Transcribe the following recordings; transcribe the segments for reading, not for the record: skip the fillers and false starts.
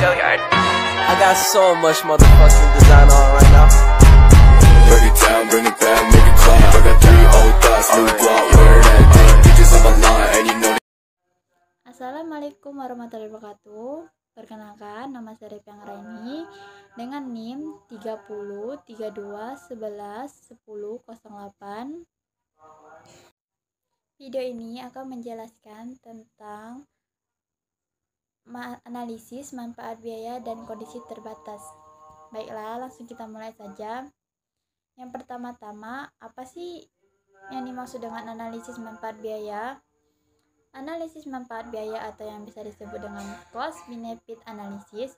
Gilliard. I got so much motherfucking design on right now. Break it down, bring it back, make it clap. I got 3 old thoughts, new block, where that thing. Bitches on my line, and you know. Assalamualaikum warahmatullahi wabarakatuh. Perkenalkan, nama saya Repiang Raini dengan NIM 30 32 11 10 08. Video ini akan menjelaskan tentang analisis manfaat biaya dan kondisi terbatas. Baiklah, langsung kita mulai saja. Yang pertama-tama, apa sih yang dimaksud dengan analisis manfaat biaya? Analisis manfaat biaya atau yang bisa disebut dengan cost benefit analysis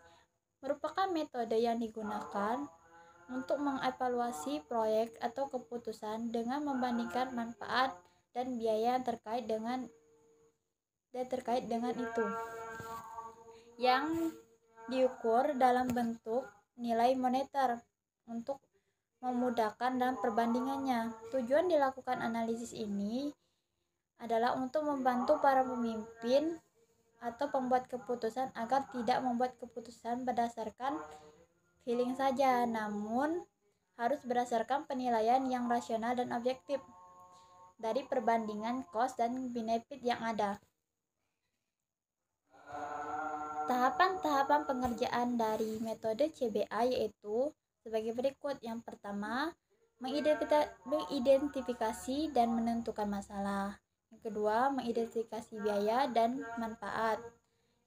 merupakan metode yang digunakan untuk mengevaluasi proyek atau keputusan dengan membandingkan manfaat dan biaya yang terkait dengan itu, yang diukur dalam bentuk nilai moneter untuk memudahkan dalam perbandingannya. Tujuan dilakukan analisis ini adalah untuk membantu para pemimpin atau pembuat keputusan agar tidak membuat keputusan berdasarkan feeling saja, namun harus berdasarkan penilaian yang rasional dan objektif dari perbandingan cost dan benefit yang ada. Tahapan-tahapan pengerjaan dari metode CBA yaitu sebagai berikut. Yang pertama, mengidentifikasi dan menentukan masalah. Yang kedua, mengidentifikasi biaya dan manfaat.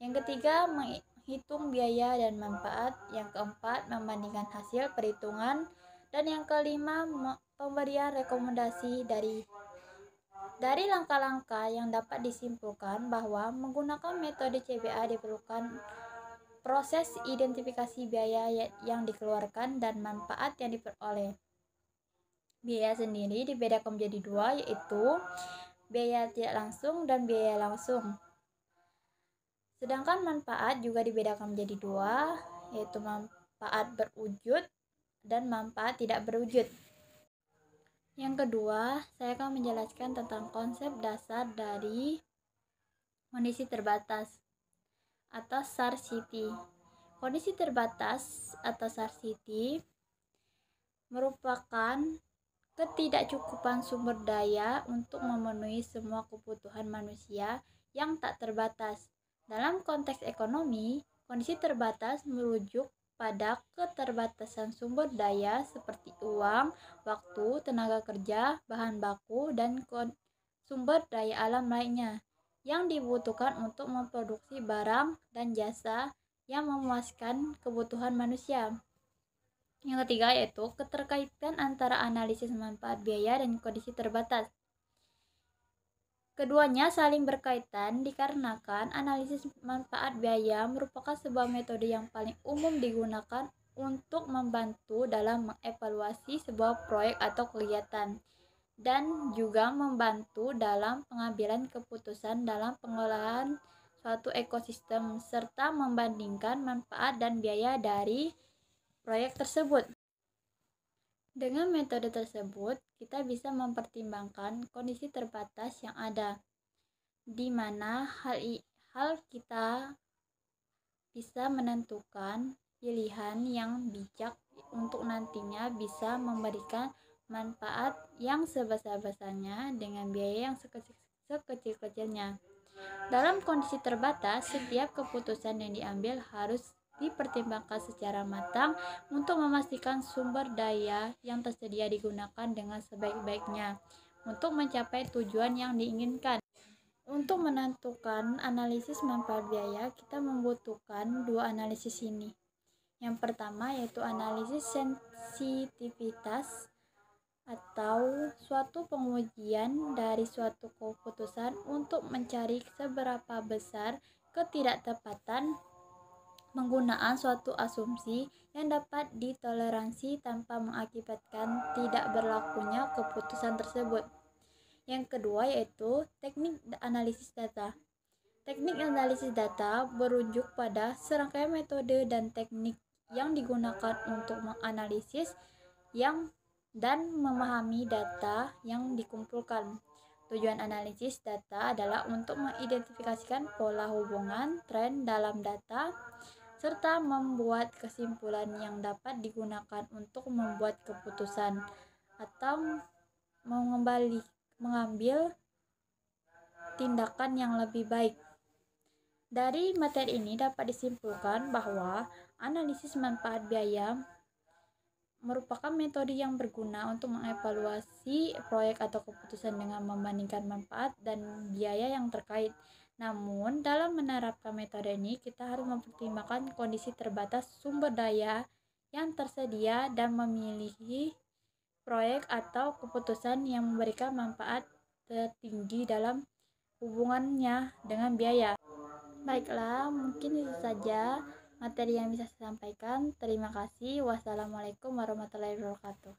Yang ketiga, menghitung biaya dan manfaat. Yang keempat, membandingkan hasil perhitungan. Dan yang kelima, pemberian rekomendasi. Dari langkah-langkah yang dapat disimpulkan bahwa menggunakan metode CBA diperlukan proses identifikasi biaya yang dikeluarkan dan manfaat yang diperoleh. Biaya sendiri dibedakan menjadi dua, yaitu biaya tidak langsung dan biaya langsung. Sedangkan manfaat juga dibedakan menjadi dua, yaitu manfaat berwujud dan manfaat tidak berwujud. Yang kedua, saya akan menjelaskan tentang konsep dasar dari kondisi terbatas atau scarcity. Kondisi terbatas atau scarcity merupakan ketidakcukupan sumber daya untuk memenuhi semua kebutuhan manusia yang tak terbatas. Dalam konteks ekonomi, kondisi terbatas merujuk pada keterbatasan sumber daya seperti uang, waktu, tenaga kerja, bahan baku, dan sumber daya alam lainnya yang dibutuhkan untuk memproduksi barang dan jasa yang memuaskan kebutuhan manusia. Yang ketiga yaitu keterkaitan antara analisis manfaat biaya dan kondisi terbatas. Keduanya saling berkaitan dikarenakan analisis manfaat biaya merupakan sebuah metode yang paling umum digunakan untuk membantu dalam mengevaluasi sebuah proyek atau kegiatan, dan juga membantu dalam pengambilan keputusan dalam pengelolaan suatu ekosistem, serta membandingkan manfaat dan biaya dari proyek tersebut. Dengan metode tersebut, kita bisa mempertimbangkan kondisi terbatas yang ada, di mana hal kita bisa menentukan pilihan yang bijak untuk nantinya bisa memberikan manfaat yang sebesar-besarnya dengan biaya yang sekecil-kecilnya. Dalam kondisi terbatas, setiap keputusan yang diambil harus dipertimbangkan secara matang untuk memastikan sumber daya yang tersedia digunakan dengan sebaik-baiknya untuk mencapai tujuan yang diinginkan. Untuk menentukan analisis manfaat biaya, kita membutuhkan dua analisis ini. Yang pertama yaitu analisis sensitivitas atau suatu pengujian dari suatu keputusan untuk mencari seberapa besar ketidaktepatan penggunaan suatu asumsi yang dapat ditoleransi tanpa mengakibatkan tidak berlakunya keputusan tersebut. Yang kedua yaitu teknik analisis data. Teknik analisis data merujuk pada serangkaian metode dan teknik yang digunakan untuk menganalisis dan memahami data yang dikumpulkan. Tujuan analisis data adalah untuk mengidentifikasikan pola hubungan, tren dalam data, serta membuat kesimpulan yang dapat digunakan untuk membuat keputusan atau mengambil tindakan yang lebih baik. Dari materi ini dapat disimpulkan bahwa analisis manfaat biaya merupakan metode yang berguna untuk mengevaluasi proyek atau keputusan dengan membandingkan manfaat dan biaya yang terkait. Namun, dalam menerapkan metode ini, kita harus mempertimbangkan kondisi terbatas sumber daya yang tersedia dan memilih proyek atau keputusan yang memberikan manfaat tertinggi dalam hubungannya dengan biaya. Baiklah, mungkin itu saja materi yang bisa saya sampaikan. Terima kasih. Wassalamualaikum warahmatullahi wabarakatuh.